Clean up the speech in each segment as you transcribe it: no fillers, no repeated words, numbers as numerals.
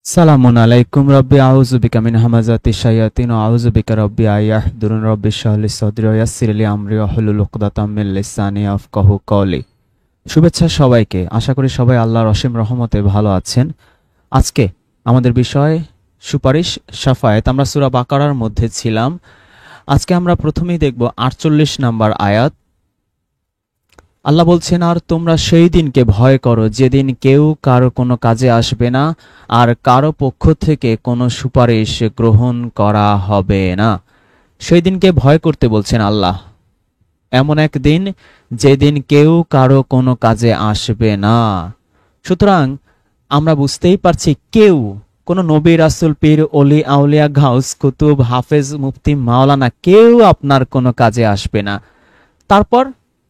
সালামুন আলাইকুম রব্বি আউযু বিকা মিন হামাযাতি শায়াতিন ওয়া আউযু বিকা রব্বি আইয়াহদুরুন রব্বি ইশরাহ লি সাদরি ওয়া ইয়াসসির লি আমরি ওয়াহলুল উকদাতাম মিন লিসানি ইয়াফকাহু কওলি। শুভেচ্ছা সবাইকে, আশা করি সবাই আল্লাহর অসীম রহমতে ভালো আছেন। আজকে আমাদের বিষয় সুপারিশ শাফায়েত। আমরা সূরা বাকারার মধ্যে ছিলাম। আজকে আমরা প্রথমেই দেখব 48 নম্বর আয়াত। আল্লাহ বলছেন, আর তোমরা সেই দিনকে ভয় করো যেদিন কেউ কারো কোনো কাজে আসবে না আর কারো পক্ষ থেকে কোনো সুপারিশ গ্রহণ করা হবে না। সেই দিনকে ভয় করতে বলছেন আল্লাহ, এমন এক দিন যেদিন কেউ কারো কোনো কাজে আসবে না। সুতরাং আমরা বুঝতেই পারছি, কেউ কোনো নবী, রাসূল, পীর, অলি, আউলিয়া, গাউস, কুতুব, হাফেজ, মুফতি, মাওলানা কেউ আপনার কোনো কাজে আসবে না। তারপর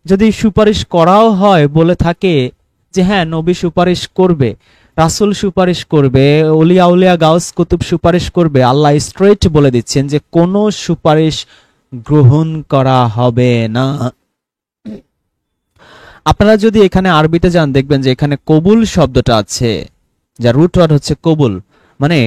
যদি সুপারিশ করাও হয়, বলে থাকে যে হ্যাঁ নবী সুপারিশ করবে, রাসূল সুপারিশ করবে, অলি আউলিয়া গাউস কুতুব সুপারিশ করবে, আল্লাহ স্ট্রেট বলে দিচ্ছেন যে কোনো সুপারিশ গ্রহণ করা হবে না। আপনারা যদি এখানে আরবিতে যান, দেখবেন যে এখানে কবুল শব্দটা আছে, যার রুট ওয়ার্ড হচ্ছে কবুল, মানে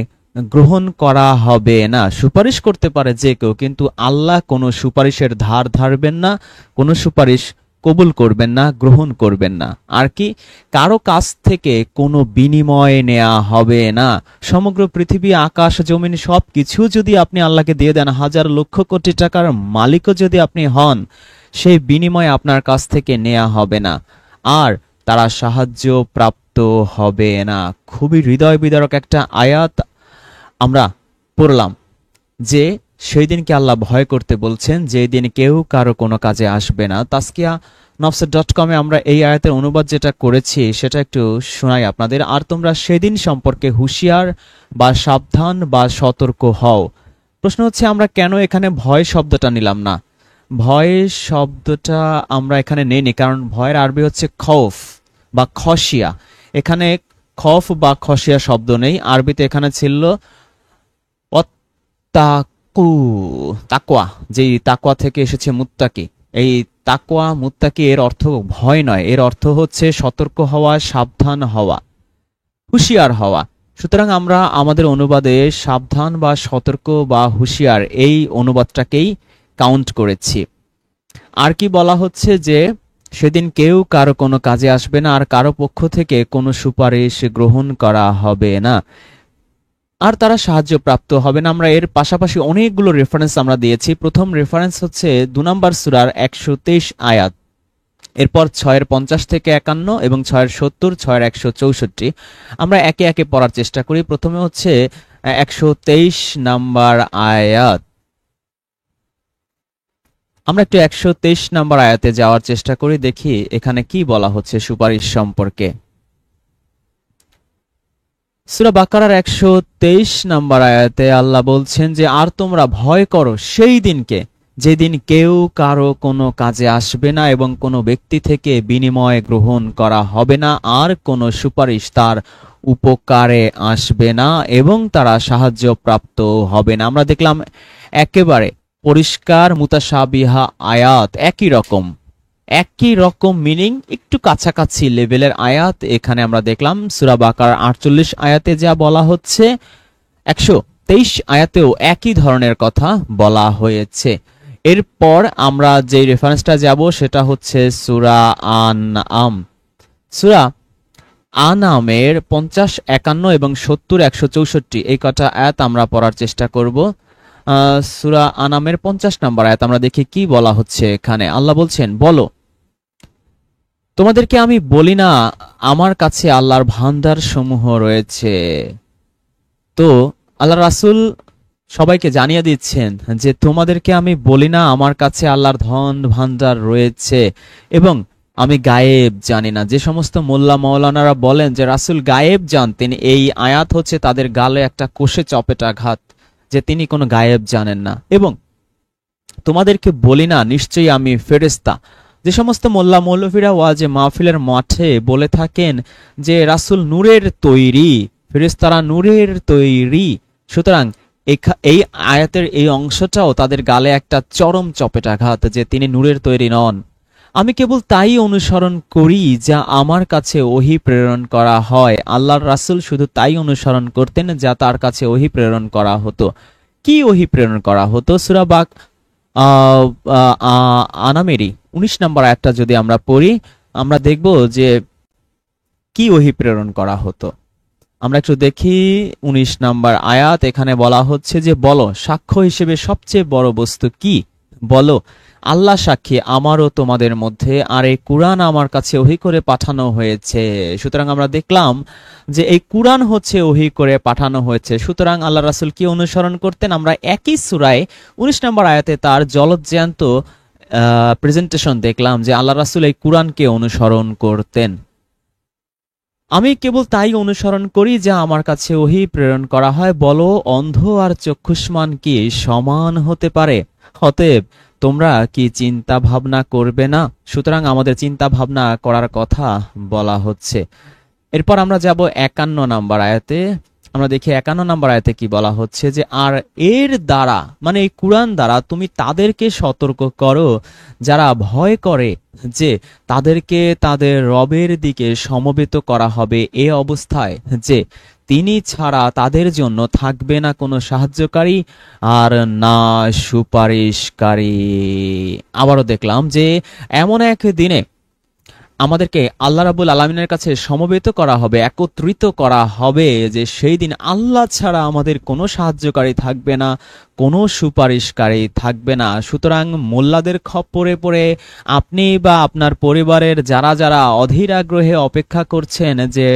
গ্রহণ করা হবে না। সুপারিশ করতে পারে যে কেউ, কিন্তু আল্লাহ কোনো সুপারিশের ধার ধারবেন না, কোনো সুপারিশ কবুল করবেন না, গ্রহণ করবেন না। আর কি, কারো কাছ থেকে কোনো বিনিময় নেওয়া হবে না। সমগ্র পৃথিবী, আকাশ, জমিন সবকিছু যদি আপনি আল্লাহকে দিয়ে দেন, হাজার লক্ষ কোটি টাকার মালিকও যদি আপনি হন, সেই বিনিময় আপনার কাছ থেকে নেওয়া হবে না, আর তারা সাহায্য প্রাপ্ত হবে না। খুবই হৃদয় বিদারক একটা আয়াত আমরা পড়লাম যে সেই দিনকে আল্লাহ ভয় করতে বলছেন, যেই দিন কেউ কারো কোনো কাজে আসবে না। তাসকিয়া নফস.com আমরা এই আয়াতের অনুবাদ যেটা করেছি সেটা একটু শোনাই আপনাদের। আর তোমরা সেদিন সম্পর্কে হুঁশিয়ার বা সাবধান বা সতর্ক হও। প্রশ্ন হচ্ছে, আমরা কেন এখানে ভয় শব্দটা নিলাম না? ভয় শব্দটা আমরা এখানে নেইনি, কারণ ভয়ের আরবি হচ্ছে খৌফ বা খসিয়া। এখানে খৌফ বা খসিয়া শব্দ নেই। আরবিতে এখানে ছিল তাকওয়া, যেই তাকওয়া থেকে এসেছে মুত্তাকি। এই তাকওয়া, মুত্তাকি এর অর্থ ভয় নয়, এর অর্থ হচ্ছে সতর্ক হওয়া, সাবধান হওয়া, হুঁশিয়ার হওয়া। সুতরাং আমরা আমাদের অনুবাদে সাবধান বা সতর্ক বা হুঁশিয়ার এই অনুবাদটাকেই কাউন্ট করেছি। আর কি বলা হচ্ছে যে সেদিন কেউ কারো কোনো কাজে আসবে না আর কারো পক্ষ থেকে কোনো সুপারিশ গ্রহণ করা হবে না, আর তারা সাহায্য প্রাপ্ত হবে না। আমরা এর পাশাপাশি অনেকগুলো রেফারেন্স আমরা দিয়েছি। প্রথম রেফারেন্স হচ্ছে 2 নম্বর সূরার 123 আয়াত, এরপর 6-50 থেকে 51 এবং 6-70, 6-164। আমরা একে একে পড়ার চেষ্টা করি। প্রথমে হচ্ছে 123 নাম্বার আয়াত। আমরা একটু 123 নাম্বার আয়াতে যাওয়ার চেষ্টা করি, দেখি এখানে কি বলা হচ্ছে সুপারিশ সম্পর্কে। সূরা বাকারার 123 নম্বর আয়াতে আল্লাহ বলছেন যে, আর তোমরা ভয় করো সেই দিনকে যেদিন কেউ কারো কোনো কাজে আসবে না এবং কোনো ব্যক্তি থেকে বিনিময় গ্রহণ করা হবে না, আর কোনো সুপারিশ তার উপকারে আসবে না এবং তারা সাহায্য প্রাপ্ত হবে না। আমরা দেখলাম একেবারে পরিষ্কার মুতাশাবিহা আয়াত, একই রকম মিনিং, একটু কাছাকাছি লেভেলের আয়াত এখানে আমরা দেখলাম। সূরা বাকারার 48 আয়াতে যা বলা হচ্ছে, 123 আয়াতেও একই ধরনের কথা বলা হয়েছে। এরপর আমরা যে রেফারেন্সটা যাব সেটা হচ্ছে সূরা আনআম। সূরা আনআমের 50, 51 এবং 70, 164 এই কটা আয়াত আমরা পড়ার চেষ্টা করব। সূরা আনআমের 50 নম্বর আয়াত আমরা দেখি কি বলা হচ্ছে এখানে। আল্লাহ বলছেন, বলো তোমাদেরকে আমি বলি না আমার কাছে আল্লাহর ভান্ডার সমূহ রয়েছে। তো আল্লাহ রাসূল সবাইকে জানিয়ে দিচ্ছেন যে তোমাদেরকে আমি বলি না আমার কাছে আল্লাহর ধন ভান্ডার রয়েছে এবং আমি গায়েব জানি না। যে সমস্ত মোল্লা মাওলানারা বলেন যে রাসূল গায়েব জানতেন, এই আয়াত হচ্ছে তাদের গালে একটা কোষে চপেটাঘাত, যে তিনি কোনো গায়েব জানেন না। এবং তোমাদেরকে বলি না নিশ্চয়ই আমি ফেরেশতা। যে সমস্ত মোল্লা মৌলভীরা ওয়াজে মাহফিলের মাঠে বলে থাকেন যে রাসূল নূরের তৈরি, ফেরেশতারা নূরের তৈরি, সুতরাং এই আয়াতের এই অংশটাও তাদের গালে একটা চরম চপেটাঘাত যে তিনি নূরের তৈরি নন। আমি কেবল তাই অনুসরণ করি যা আমার কাছে ওহী প্রেরণ করা হয়। আল্লাহর রাসূল শুধু তাই অনুসরণ করতেন যা তার কাছে ওহী প্রেরণ করা হতো। কি ওহী প্রেরণ করা হতো? সূরা আনামেরই 19 নম্বর আয়াতটা যদি আমরা পড়ি, আমরা দেখব যে কি ওহী প্রেরণ করা হতো। আমরা একটু দেখি 19 নম্বর আয়াত। এখানে বলা হচ্ছে যে, বলো সাক্ষ্য হিসেবে সবচেয়ে বড় বস্তু কি? বলো আল্লাহ সাক্ষী আমার ও তোমাদের মধ্যে, আর এই কুরআন আমার কাছে ওহী করে পাঠানো হয়েছে। সুতরাং আমরা দেখলাম যে এই কুরআন হচ্ছে ওহী করে পাঠানো হয়েছে। সুতরাং আল্লাহ রাসূল কি অনুসরণ করতেন? আমরা একই সূরায় 19 নম্বর আয়াতে তার জলজ্যান্ত প্রেজেন্টেশন দেখলাম যে আল্লাহ রাসূল এই কুরআনকে অনুসরণ করতেন। আমি কেবল তাই অনুসরণ করি যা আমার কাছে ওহী প্রেরণ করা হয়। বলো অন্ধ আর চক্ষুষ্মান কি সমান হতে পারে? অতএব তোমরা কি চিন্তা ভাবনা করবে না? সুতরাং আমাদের চিন্তা ভাবনা করার কথা বলা হচ্ছে। এরপর আমরা যাব 51 নম্বর আয়াতে। আমরা দেখি 51 নম্বর আয়াতে কি বলা হচ্ছে যে, আর এর দ্বারা মানে এই কুরআন দ্বারা তুমি তাদেরকে সতর্ক করো যারা ভয় করে যে তাদেরকে তাদের রবের দিকে সমবেত করা হবে, এ অবস্থায় যে তিনি ছাড়া তাদের জন্য থাকবে না কোনো সাহায্যকারী আর না সুপারিশকারী। আবারও দেখলাম যে এমন এক দিনে আমাদেরকে আল্লাহ রাব্বুল আলামিনের কাছে সমবেত করা হবে, একত্রিত করা হবে, যে সেই দিন আল্লাহ ছাড়া আমাদের কোনো সাহায্যকারী থাকবে না, কোনো সুপারিশকারী থাকবে না। সুতরাং মোল্লাদের খপ্পরে পড়ে আপনি বা আপনার পরিবারের যারা যারা অধীর আগ্রহে অপেক্ষা করছেন যে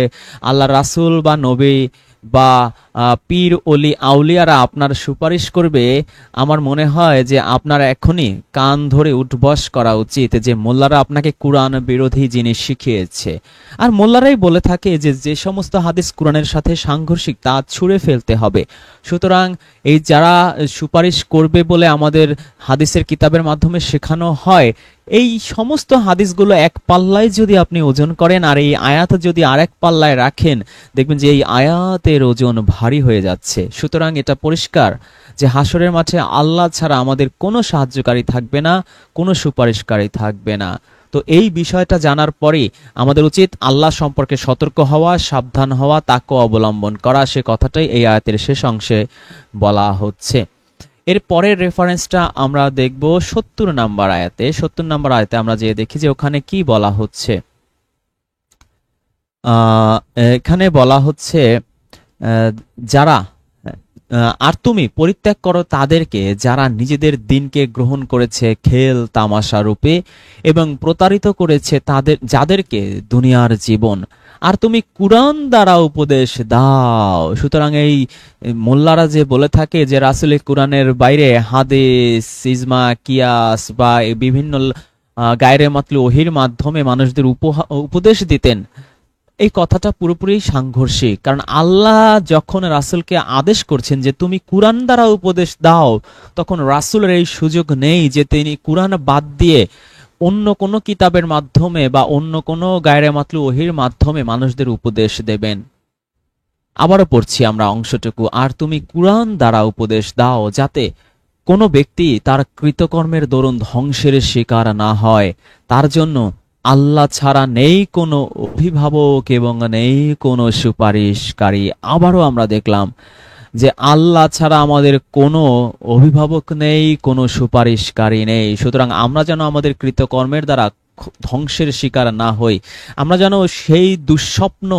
আল্লাহ রাসূল বা নবী বা পীর অলি আউলিয়ারা আপনার সুপারিশ করবে, আমার মনে হয় যে আপনার এখনই কান ধরে উঠবস করা উচিত যে মোল্লারা আপনাকে কুরআন বিরোধী জিনিস শিখিয়েছে। আর মোল্লারাই বলে থাকে যে যে সমস্ত হাদিস কুরআনের সাথে সাংঘর্ষিক তা ছুঁড়ে ফেলতে হবে। সুতরাং এই যারা সুপারিশ করবে বলে আমাদের হাদিসের কিতাবের মাধ্যমে শেখানো হয়, এই সমস্ত হাদিসগুলো এক পাল্লায় যদি আপনি ওজন করেন আর এই আয়াত যদি আরেক পাল্লায় রাখেন, দেখবেন যে এই আয়াতের ওজন ভারী হয়ে যাচ্ছে। সুতরাং এটা পরিষ্কার যে হাসরের মাঠে আল্লাহ ছাড়া আমাদের কোনো সাহায্যকারী থাকবে না, কোনো সুপারিশকারী থাকবে না। তো এই বিষয়টা জানার পরেই আমাদের উচিত আল্লাহ সম্পর্কে সতর্ক হওয়া, সাবধান হওয়া, তাকে অবলম্বন করা। সে কথাটাই এই আয়াতের শেষ অংশে বলা হচ্ছে। এর পরের রেফারেন্সটা আমরা দেখব 70 নম্বর আয়াতে। 70 নম্বর আয়াতে আমরা যে দেখি যে ওখানে কি বলা হচ্ছে। এখানে বলা হচ্ছে যারা আর তুমি পরিত্যাগ করো তাদেরকে যারা নিজেদের দিনকে গ্রহণ করেছে খেল তামাশা রূপে এবং প্রতারিত করেছে যাদেরকে দুনিয়ার জীবন, আর তুমি কুরআন দ্বারা উপদেশ দাও। সুতরাং এই মোল্লারা যে বলে থাকে যে রাসূল কুরআনের বাইরে হাদিস, ইজমা, কিয়াস বা বিভিন্ন গায়রে মাতলু ওহীর মাধ্যমে মানুষদের উপদেশ দিতেন, এই কথাটা পুরোপুরি সাংঘর্ষিক। কারণ আল্লাহ যখন রাসূলকে আদেশ করছেন যে তুমি কুরআন দ্বারা উপদেশ দাও, তখন রাসূলের এই সুযোগ নেই যে তিনি কুরআন বাদ দিয়ে অন্য কোনো কিতাবের মাধ্যমে বা অন্য কোনো গায়রে মাতলু ওহীর মাধ্যমে মানুষদের উপদেশ দেবেন। আবারও পড়ছি আমরা অংশটুকু, আর তুমি কুরআন দ্বারা উপদেশ দাও যাতে কোনো ব্যক্তি তার কৃতকর্মের দরুন ধ্বংসের শিকার না হয়। তার জন্য আল্লাহ ছাড়া নেই কোনো অভিভাবক এবং নেই কোনো সুপারিশকারী। আবারও আমরা দেখলাম যে আল্লাহ ছাড়া আমাদের কোনো অভিভাবক নেই, কোনো সুপারিশকারী নেই। সুতরাং আমরা যেন আমাদের কৃতকর্মের দ্বারা ধ্বংসের শিকার না হই, আমরা যেন সেই দুঃস্বপ্ন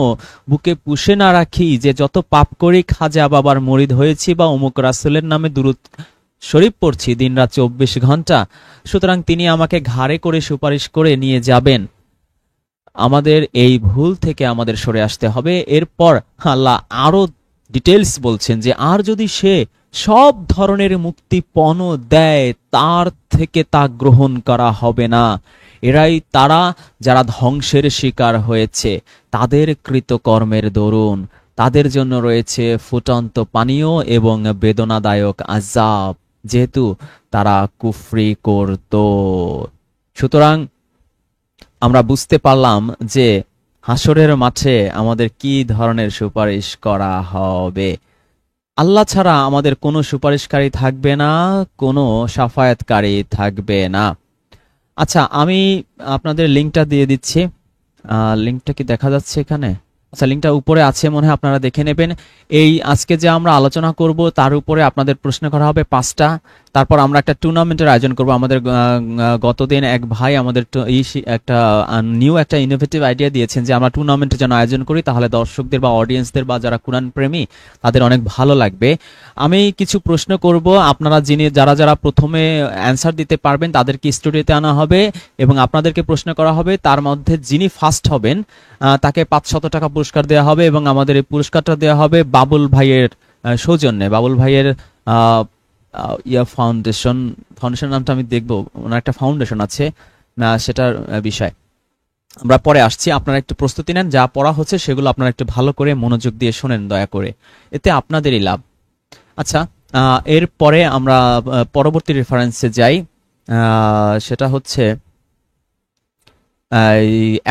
বুকে পুষে না রাখি যে যত পাপ করি খাজা বাবার মুরিদ হয়েছি বা অমুক রাসূলের নামে দুরূদ শরীফ পড়ছি দিনরাত 24 ঘন্টা, সুতরাং তিনি আমাকে ঘাড়ে করে সুপারিশ করে নিয়ে যাবেন। আমাদের এই ভুল থেকে আমাদের সরে আসতে হবে। এরপর আল্লাহ আরো ডিটেলস বলছেন যে আর যদি সে সব ধরনের মুক্তিপণ দেয় তার থেকে তা গ্রহণ করা হবে না। এরাই তারা যারা ধ্বংসের শিকার হয়েছে, তাদের কৃতকর্মের দরুন তাদের জন্য রয়েছে ফুটন্ত পানীয় এবং বেদনাদায়ক আযাব, যেহেতু তারা কুফরি করত। সুতরাং আমরা বুঝতে পারলাম যে হাসরের মাঠে আমাদের কি ধরনের সুপারিশ করা হবে। আল্লাহ ছাড়া আমাদের কোনো সুপারিশকারী থাকবে না, কোনো শাফায়াতকারী থাকবে না। আচ্ছা, আমি আপনাদের লিঙ্কটা দিয়ে দিচ্ছি। লিঙ্কটা কি দেখা যাচ্ছে এখানে? আচ্ছা, লিঙ্কটা উপরে আছে মনে হয়, আপনারা দেখে নেবেন। এই আজকে যে আমরা আলোচনা করব তার উপরে আপনাদের প্রশ্ন করা হবে 5টা। তারপর আমরা একটা টুর্নামেন্টের আয়োজন করব। আমাদের গতদিন এক ভাই আমাদের একটা নিউ একটা ইনোভেটিভ আইডিয়া দিয়েছেন যে আমরা টুর্নামেন্টের জন্য আয়োজন করি, তাহলে দর্শকদের বা অডিয়েন্সদের বা যারা কোরআন প্রেমী তাদের অনেক ভালো লাগবে। আমি কিছু প্রশ্ন করব, আপনারা যারা যারা প্রথমে অ্যান্সার দিতে পারবেন তাদেরকে স্টুডিওতে আনা হবে এবং আপনাদেরকে প্রশ্ন করা হবে। তার মধ্যে যিনি ফার্স্ট হবেন তাকে 500 টাকা পুরস্কার দেওয়া হবে এবং আমাদের এই পুরস্কারটা দেওয়া হবে বাবুল ভাইয়ের সৌজন্যে। বাবুল ভাইয়ের ফাউন্ডেশন নামটা আমি দেখবো, ওনার একটা ফাউন্ডেশন আছে, সেটার বিষয় আমরা পরে আসছি। আপনারা একটু প্রস্তুতি নেন, যা পড়া হচ্ছে সেগুলো আপনারা একটু ভালো করে মনোযোগ দিয়ে শোনেন দয়া করে, এতে আপনাদেরই লাভ। আচ্ছা, এরপরে আমরা পরবর্তী রেফারেন্সে যাই। সেটা হচ্ছে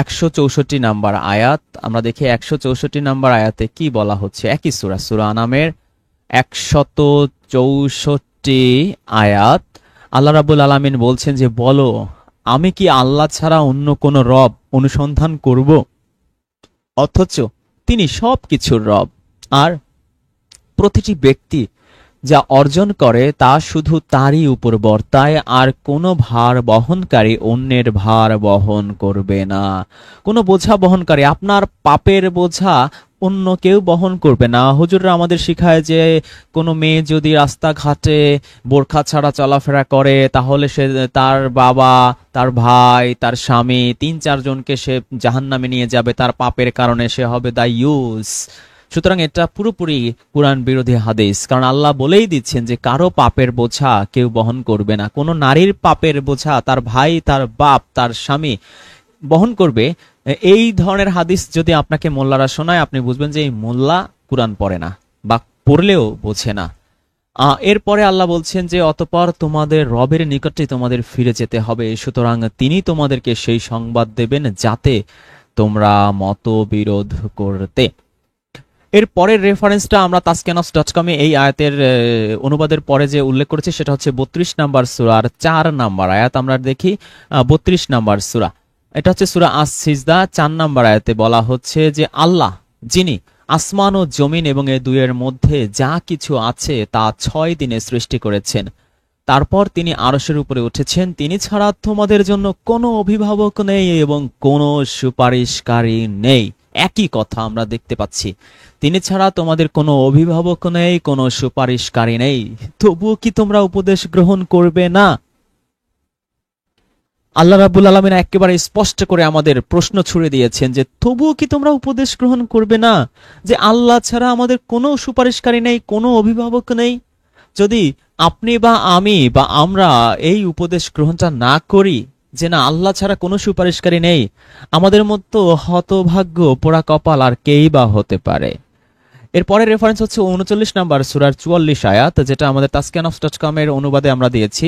164 নাম্বার আয়াত। আমরা দেখি 164 নাম্বার আয়াতে কি বলা হচ্ছে। একই সূরা, সূরা আনামের 164 আয়াত। আল্লাহ রাব্বুল আলামিন বলছেন যে, বলো আমি কি আল্লাহ ছাড়া অন্য কোন রব অনুসন্ধান করব, অথচ তিনি সবকিছুর রব, আর প্রতিটি ব্যক্তি যা অর্জন করে তা শুধু তারই উপর বর্তায়, আর কোনো ভার বহনকারী অন্যের ভার বহন করবে না। কোনো বোঝা বহনকারী, আপনার পাপের বোঝা অন্য কেউ বহন করবে না। হুজুররা আমাদের শিখায় যে কোনো মেয়ে যদি রাস্তাঘাটে বোরখা ছাড়া চলাফেরা করে তাহলে সে তার বাবা, তার ভাই, তার স্বামী 3-4 জনকে সে জাহান্নামে নিয়ে যাবে, তার পাপের কারণে সে হবে দায়ুস। সুতরাং এটা পুরোপুরি কোরআন বিরোধী হাদিস, কারণ আল্লাহ বলেই দিচ্ছেন যে কারো পাপের বোঝা কেউ বহন করবে না। কোনো নারীর পাপের বোঝা তার ভাই, তার বাপ, তার স্বামী বহন করবে। এই ধরনের হাদিস যদি আপনাকে মোল্লারা শোনায়, আপনি বুঝবেন যে এই মোল্লা কোরআন পড়ে না বা পড়লেও বোঝে না। এরপরে আল্লাহ বলছেন যে অতঃপর তোমাদের রবের নিকটে তোমাদের ফিরে যেতে হবে, সুতরাং তিনি তোমাদেরকে সেই সংবাদ দেবেন যাতে তোমরা মতবিরোধ করতে। এর পরের রেফারেন্সটা আমরা taskenos.com-এ এই আয়াতের অনুবাদের পরে যে উল্লেখ করেছি সেটা হচ্ছে 32 নাম্বার সূরার 4 নাম্বার আয়াত। আমরা দেখি 32 নাম্বার সূরা, এটা হচ্ছে সূরা আস-সিজদা 4 নাম্বার আয়াতে বলা হচ্ছে যে আল্লাহ যিনি আসমান ও জমিন এবং এই দুইয়ের মধ্যে যা কিছু আছে তা 6 দিনে সৃষ্টি করেছেন, তারপর তিনি আরশের উপরে উঠেছেন, তিনি ছাড়া তোমাদের জন্য কোনো অভিভাবক নেই এবং কোনো সুপারিশকারী নেই। একই কথা আমরা দেখতে পাচ্ছি, তিনি ছাড়া তোমাদের কোনো অভিভাবক নেই, কোনো সুপারিশকারী নেই, তবুও কি তোমরা উপদেশ গ্রহণ করবে না? আল্লাহ রাব্বুল আলামিন একেবারে স্পষ্ট করে আমাদের প্রশ্ন ছুড়ে দিয়েছেন যে তবুও কি তোমরা উপদেশ গ্রহণ করবে না, যে আল্লাহ ছাড়া আমাদের কোনো সুপারিশকারী নেই, কোনো অভিভাবক নেই। যদি আপনি বা আমি বা আমরা এই উপদেশ গ্রহণটা না করি যে না আল্লাহ ছাড়া কোনো সুপারিশকারী নেই, আমাদের মতো হতভাগ্য পোড়া কপাল আর কেই বা হতে পারে। এরপরে রেফারেন্স হচ্ছে 39 নাম্বার সূরার 44 আয়াত, যেটা আমাদের taskenos.com-এর অনুবাদে আমরা দিয়েছি।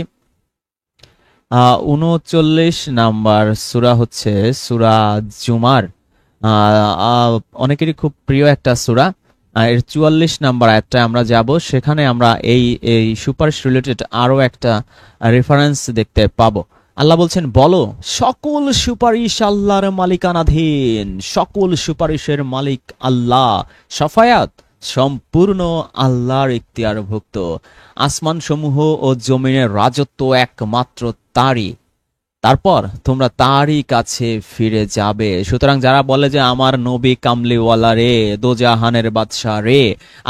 39 নাম্বার সূরা হচ্ছে সূরা জুমার, অনেকেরই খুব প্রিয় একটা সূরা। এর 44 নাম্বার আয়াতটা আমরা যাব, সেখানে আমরা এই এই সুপারিশ রিলেটেড আরো একটা রেফারেন্স দেখতে পাবো। আল্লাহ বলছেন, বলো সকল সুপারিশ আল্লাহর মালিকানাধীন, সকল সুপারিশের মালিক আল্লাহ, শাফায়াত সম্পূর্ণ আল্লাহর ইখতিয়ারভুক্ত, আসমান সমূহ ও জমিনের রাজত্ব একমাত্র তারই, তারপর তোমরা তারই কাছে ফিরে যাবে। সুতরাং যারা বলে যে আমার নবী কামলিওয়ালা রে, দোজাহানের বাদশাহ রে,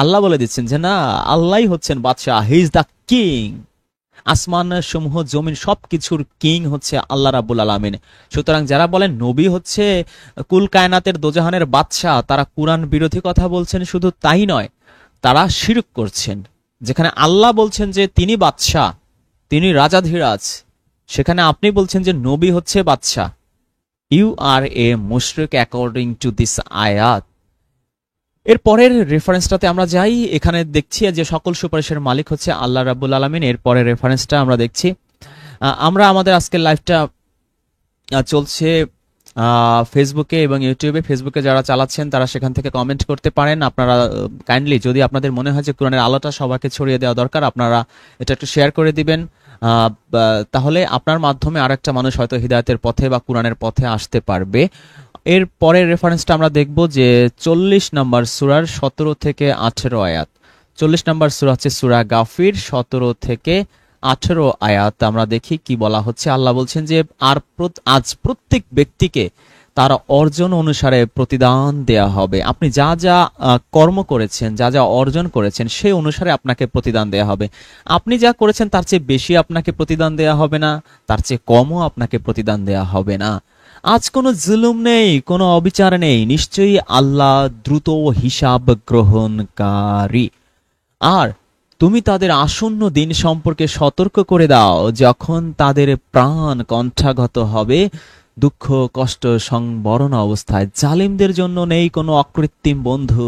আল্লাহ বলে দিচ্ছেন যে না, আল্লাহই হচ্ছেন বাদশাহ, হি ইজ দ্য কিং। আসমান সমূহ জমিন সবকিছুর কিং হচ্ছে আল্লাহ রাব্বুল আলামিন। সুতরাং যারা বলেন নবী হচ্ছে কুল কায়নাতের দোজাহানের বাদশাহ, তারা কুরআন বিরোধী কথা বলছেন। শুধু তাই নয়, তারা শিরক করছেন। যেখানে আল্লাহ বলছেন যে তিনি বাদশাহ, তিনি রাজাধিরাজ, সেখানে আপনি বলছেন যে নবী হচ্ছে বাদশাহ। ইউ আর এ মুশরিক অ্যাকর্ডিং টু দিস আয়াত। এর পরের রেফারেন্সটাতে আমরা যাই, এখানে দেখছি যে সকল সুপারিশের মালিক হচ্ছে আল্লাহ রাব্বুল আলামিন। এর পরের রেফারেন্সটা আমরা দেখছি, আমরা আমাদের আজকের লাইভটা চলছে ফেসবুকে এবং ইউটিউবে। ফেসবুকে যারা চালাচ্ছেন তারা সেখান থেকে কমেন্ট করতে পারেন। আপনারা কাইন্ডলি যদি আপনাদের মনে হয় যে কোরআনের আলোটা সবাইকে ছড়িয়ে দেওয়া দরকার, আপনারা এটা একটু শেয়ার করে দিবেন। তাহলে আপনার মাধ্যমে আরেকটা মানুষ হয়তো হিদায়াতের পথে বা কোরআনের পথে আসতে পারবে। এর পরের রেফারেন্সটা আমরা দেখব যে 40 নম্বর সূরার 17 থেকে 18 আয়াত। 40 নম্বর সূরা হচ্ছে সূরা গাফির 17 থেকে 18 আয়াত। আমরা দেখি কি বলা হচ্ছে। আল্লাহ বলছেন যে আজ প্রত্যেক ব্যক্তিকে তার অর্জন অনুসারে প্রতিদান দেয়া হবে। আপনি যা যা কর্ম করেছেন, যা যা অর্জন করেছেন, সেই অনুসারে আপনাকে প্রতিদান দেয়া হবে। আপনি যা করেছেন তার চেয়ে বেশি আপনাকে প্রতিদান দেয়া হবে না, তার চেয়ে কমও আপনাকে প্রতিদান দেয়া হবে না। আজ কোনো জুলুম নেই, কোনো অবিচার নেই, নিশ্চয়ই আল্লাহ দ্রুত হিসাব গ্রহণকারী। আর তুমি তাদের আসন্ন দিন সম্পর্কে সতর্ক করে দাও, যখন তাদের প্রাণ কণ্ঠাগত হবে দুঃখ কষ্ট সংবরণ অবস্থায়। জালিমদের জন্য নেই কোনো অকৃত্রিম বন্ধু,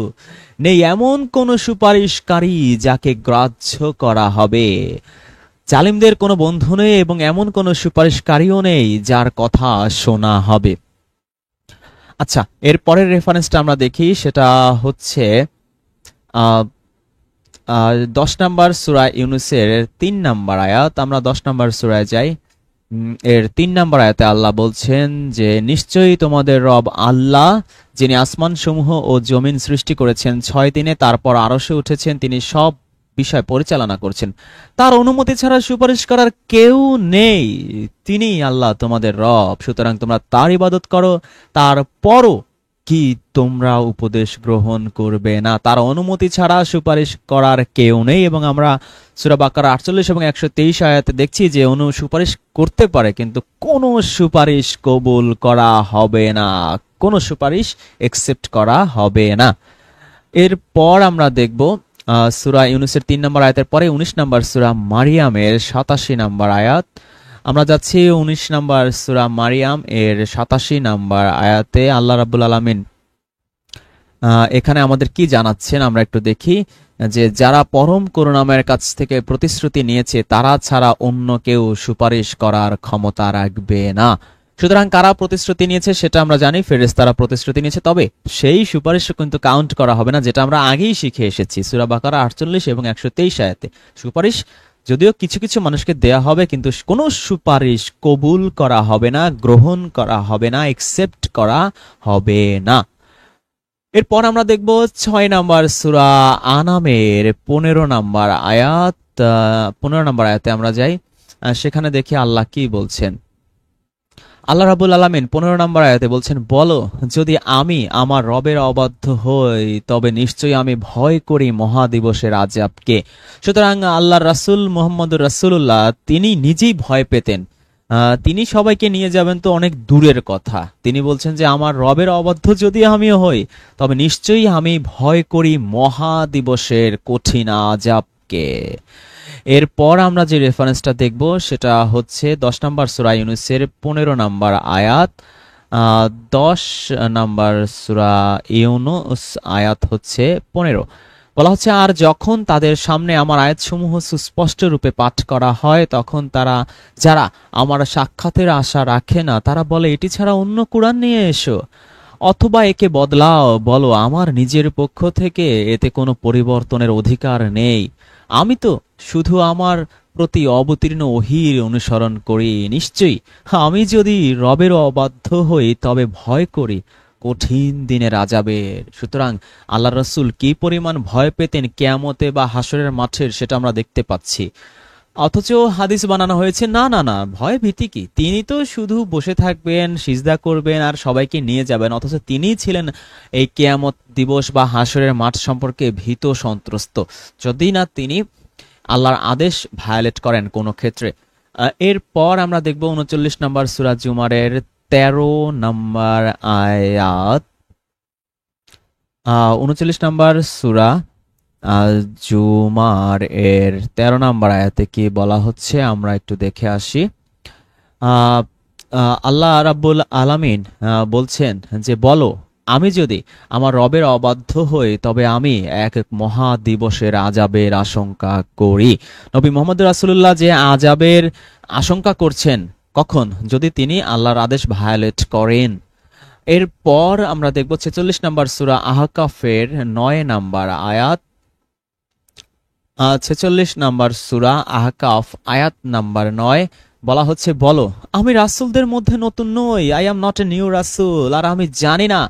নেই এমন কোনো সুপারিশকারী যাকে গ্রাহ্য করা হবে। জালিমদের কোনো বন্ধু নেই এবং এমন কোনো সুপারিশকারীও নেই যার কথা শোনা হবে। আচ্ছা, এর পরের রেফারেন্সটা আমরা দেখি, সেটা হচ্ছে 10 নম্বর সূরা ইউনূসের 3 নম্বর আয়াত। আমরা 10 নম্বর সূরায় যাই। এর 3 নম্বর আয়াতে আল্লাহ বলছেন যে নিশ্চয়ই তোমাদের রব আল্লাহ, যিনি আসমান সমূহ ও জমিন সৃষ্টি করেছেন 6 দিনে, তারপর আরশে উঠেছেন, তিনি সব বিষয় পরিচালনা করছেন। তার অনুমতি ছাড়া সুপারিশ করার কেউ নেই। তিনি আল্লাহ তোমাদের রব, সুতরাং তোমরা তার ইবাদত করো। তারপরও কি তোমরা উপদেশ গ্রহণ করবে না? তার অনুমতি ছাড়া সুপারিশ করার কেউ নেই। এবং আমরা সূরা বাকারা 48 এবং 123 আয়াতে দেখছি যে সুপারিশ করতে পারে, কিন্তু কোনো সুপারিশ কবুল করা হবে না, কোনো সুপারিশ একসেপ্ট করা হবে না। এরপর আমরা দেখব সূরা ইউনূসের 3 নম্বর আয়াতের পরে 19 নম্বর সূরা মারিয়ামের 87 নম্বর আয়াত। আমরা যাচ্ছি 19 নম্বর সূরা মারিয়াম এর 87 নম্বর আয়াতে। আল্লাহ রাব্বুল আলামিন এখানে আমাদের কি জানাচ্ছেন আমরা একটু দেখি, যে যারা পরম করুণাময়ের কাছ থেকে প্রতিশ্রুতি নিয়েছে তারা ছাড়া অন্য কেউ সুপারিশ করার ক্ষমতা রাখবে না। সুতরাং কারা প্রতিশ্রুতি নিয়েছে সেটা আমরা জানি, ফেরেশতারা প্রতিশ্রুতি নিয়েছে, তবে সেই সুপারিশ কিন্তু কাউন্ট করা হবে না, যেটা আমরা আগেই শিখে এসেছি সূরা বাকারা 48 এবং 123 আয়াতে। সুপারিশ যদিও কিছু কিছু মানুষকে দেয়া হবে, কিন্তু কোনো সুপারিশ কবুল করা হবে না, গ্রহণ করা হবে না, একসেপ্ট করা হবে না। এরপর আমরা দেখব 6 নম্বর সূরা আনামের 15 নম্বর আয়াত। 15 নম্বর আয়াতে আমরা যাই, সেখানে দেখি আল্লাহ কি বলছেন। আল্লাহ রাব্বুল আলামিন 15 নম্বর আয়াতে বলছেন, বলো যদি আমি আমার রবের অবাধ্য হই তবে নিশ্চয়ই আমি ভয় করি মহাদিবসের আযাবকে। সুতরাং আল্লাহর রাসূল মুহাম্মদুর রাসূলুল্লাহ তিনি নিজেই ভয় পেতেন। তিনি সবাইকে নিয়ে যাবেন তো অনেক দূরের কথা, তিনি বলছেন যে আমার রবের অবাধ্য যদি আমিও হই তবে নিশ্চয়ই আমি ভয় করি মহাদিবসের কঠিন আযাবকে। এরপর আমরা যে রেফারেন্সটা দেখব সেটা হচ্ছে 10 নম্বর সূরা ইউনূসের 15 নম্বর আয়াত। 10 নম্বর সূরা ইউনূস আয়াত হচ্ছে 15। বলা হচ্ছে, আর যখন তাদের সামনে আমার আয়াতসমূহ সুস্পষ্ট রূপে পাঠ করা হয় তখন যারা আমার সাক্ষাতের আশা রাখে না তারা বলে এটি ছাড়া অন্য কুরআন নিয়ে এসো, অথবা একে বদলাও, বলো আমার নিজের পক্ষ থেকে এতে কোনো পরিবর্তনের অধিকার নেই। আমি তো শুধু আমার প্রতি অবতীর্ণ ওহীর অনুসরণ করি। নিশ্চয়ই আমি যদি রবের অবাধ্য হই তবে ভয় করি কঠিন দিনের আযাবের। সুতরাং আল্লাহ রাসূল কি পরিমাণ ভয় পেতেন কিয়ামতে বা হাসরের মাঠের, সেটা আমরা দেখতে পাচ্ছি। অথচ হাদিস বানানো হয়েছে না না না, ভয় ভীতি কি, তিনি তো শুধু বসে থাকবেন, সিজদা করবেন আর সবাইকে নিয়ে যাবেন। অথচ তিনি ছিলেন এই কিয়ামত দিবস বা হাসরের মাঠ সম্পর্কে ভীত সন্ত্রস্ত, যদি না তিনি আল্লাহর আদেশ ভায়োলেট করেন কোনো ক্ষেত্রে। এরপর আমরা দেখব 39 নম্বর সূরা জুমারের 13 নম্বর আয়াত। 39 নম্বর সূরা জুমার এর 13 নম্বর আয়াতে কি বলা হচ্ছে আমরা একটু দেখে আসি। আল্লাহ রাব্বুল আলামিন বলছেন যে বলো আমি যদি আমার রবের অবাধ্য হই তবে আমি এক মহা দিবসের আযাবের আশঙ্কা করি। নবী মুহাম্মদ রাসূলুল্লাহ যে আযাবের আশঙ্কা করছেন, কখন? যদি তিনি আল্লাহর আদেশ ভায়োলেট করেন। এরপর আমরা দেখব 46 নম্বর সূরা আহকাফের 9 নম্বর আয়াত। 46 নাম্বার সূরা আহকাফ আয়াত নাম্বার 9 বলা হচ্ছে, বলো আমি রাসূলদের মধ্যে নতুন নই, I am not a new রাসূল, আর আমি জানি না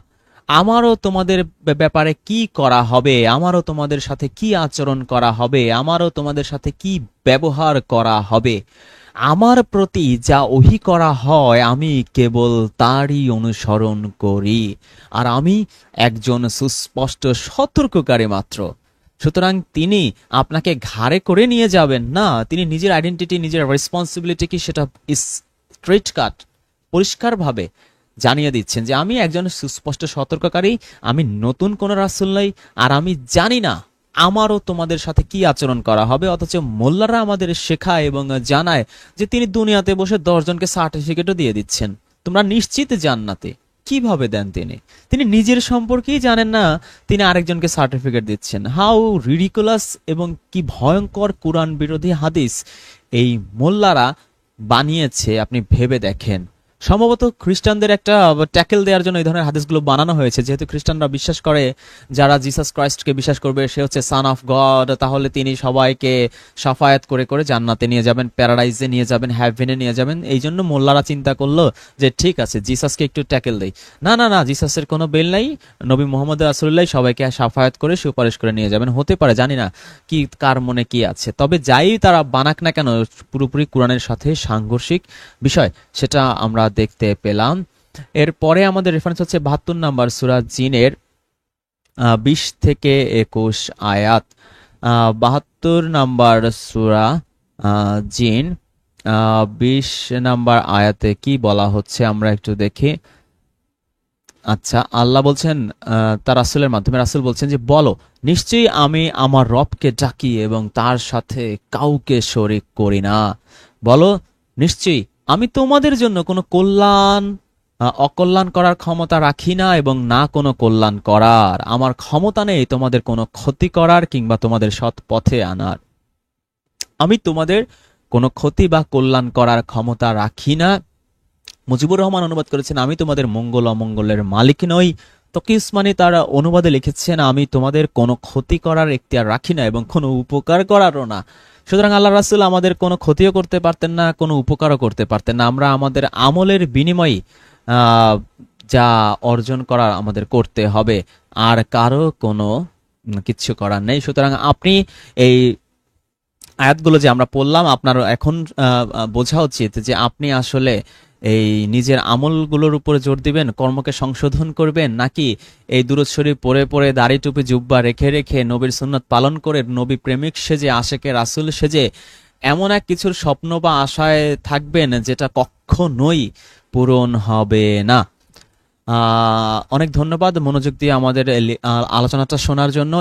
আমারও তোমাদের ব্যাপারে কি করা হবে, আমারও তোমাদের সাথে কি আচরণ করা হবে, আমারও তোমাদের সাথে কি ব্যবহার করা হবে। আমার প্রতি যা ওহী করা হয় আমি কেবল তারই অনুসরণ করি, আর আমি একজন সুস্পষ্ট সতর্ককারী মাত্র। সুতরাং তিনি আপনাকে ঘাড়ে করে নিয়ে যাবেন না, তিনি নিজের আইডেন্টিটি, নিজের রেসপন্সিবিলিটি কি সেটা স্ট্রেট কাট পরিষ্কারভাবে জানিয়ে দিচ্ছেন যে আমি একজন সুস্পষ্ট সতর্ককারী, আমি নতুন কোন রাসূল নই, আর আমি জানি না আমারও তোমাদের সাথে কি আচরণ করা হবে। অথচ মোল্লারা আমাদের শেখায় এবং জানায় যে তিনি দুনিয়াতে বসে 10 জনকে সার্টিফিকেটও দিয়ে দিচ্ছেন, তোমরা নিশ্চিত জান্নাতে। কিভাবে দেন তিনি? তিনি নিজের সম্পর্কেই জানেন না, তিনি আরেকজনকে সার্টিফিকেট দিচ্ছেন। হাউ রিডিকুলাস এবং কি ভয়ঙ্কর কোরআন বিরোধী হাদিস এই মোল্লারা বানিয়েছে আপনি ভেবে দেখেন। সম্ভবত খ্রিস্টানদের একটা ট্যাকেল দেওয়ার জন্য এই ধরনের হাদিসগুলো বানানো হয়েছে, যেহেতু খ্রিস্টানরা বিশ্বাস করে যারা জিসাস ক্রাইস্টকে বিশ্বাস করবে সে হচ্ছে সান অফ গড, তাহলে তিনি সবাইকে সাফায়াত করে করে জান্নাতে নিয়ে যাবেন, প্যারাডাইজে নিয়ে যাবেন, হ্যাভেনে নিয়ে যাবেন। এই জন্য মোল্লারা চিন্তা করলো যে ঠিক আছে জিসাসকে একটু ট্যাকেল দেই। না না না, জিসাসের কোনো বেল নাই, নবী মোহাম্মদ রাসূলুল্লাহ সবাইকে সাফায়াত করে সুপারিশ করে নিয়ে যাবেন। হতে পারে, জানি না কি কার মনে কি আছে, তবে যাই তারা বানাক না কেন পুরোপুরি কোরআনের সাথে সাংঘর্ষিক বিষয়, সেটা আমরা দেখতে পেলাম। এরপরে আমাদের রেফারেন্স হচ্ছে 72 নাম্বার সূরা জিনের 20 থেকে 21 আয়াত। 72 নাম্বার সূরা জিন 20 নাম্বার আয়াতে কি বলা হচ্ছে আমরা একটু দেখি। আচ্ছা, আল্লাহ বলছেন তার রাসূলের মাধ্যমে, রাসূল বলছেন যে বলো নিশ্চয়ই আমি আমার রবকে ডাকি এবং তার সাথে কাউকে শরীক করি না। বলো নিশ্চয়ই আমি তোমাদের জন্য কোনো কল্যাণ অকল্যাণ করার ক্ষমতা রাখি না এবং না কোনো কল্যাণ করার। আমার ক্ষমতা নেই তোমাদের কোনো ক্ষতি করার কিংবা তোমাদের সৎ পথে আনার। আমি তোমাদের কোনো ক্ষতি বা কল্যাণ করার ক্ষমতা রাখি না। মুজিবুর রহমান অনুবাদ করেছেন আমি তোমাদের মঙ্গল অমঙ্গলের মালিক নই। তকি উসমানী তার অনুবাদে লিখেছেন আমি তোমাদের কোনো ক্ষতি করার এখতিয়ার রাখি না এবং কোনো উপকার করারও না। সুতরাং আল্লাহ রাসূল আমাদের কোনো ক্ষতিও করতে পারতেন না, কোনো উপকারও করতে পারতেন না। আমরা আমাদের আমলের বিনিময়ে যা অর্জন করার আমাদের করতে হবে, আর কারো কোনো কিচ্ছু করার নেই। সুতরাং আপনি এই আয়াতগুলো যে আমরা পড়লাম, আপনার এখন বোঝা উচিত যে আপনি আসলে এই নিজের আমলগুলোর উপরে জোর দিবেন, কর্মকে সংশোধন করবেন, নাকি এই দুরূদ শরীফ পড়ে পড়ে দাড়ি টুপি জুব্বা রেখে রেখে নবীর সুন্নাত পালন করে নবী প্রেমিক সেজে আশেকে রাসূল সেজে এমন এক কিছুর স্বপ্ন বা আশায় থাকবেন যেটা কখনোই পূরণ হবে না। অনেক ধন্যবাদ মনোযোগ দিয়ে আমাদের আলোচনাটা শোনার জন্য।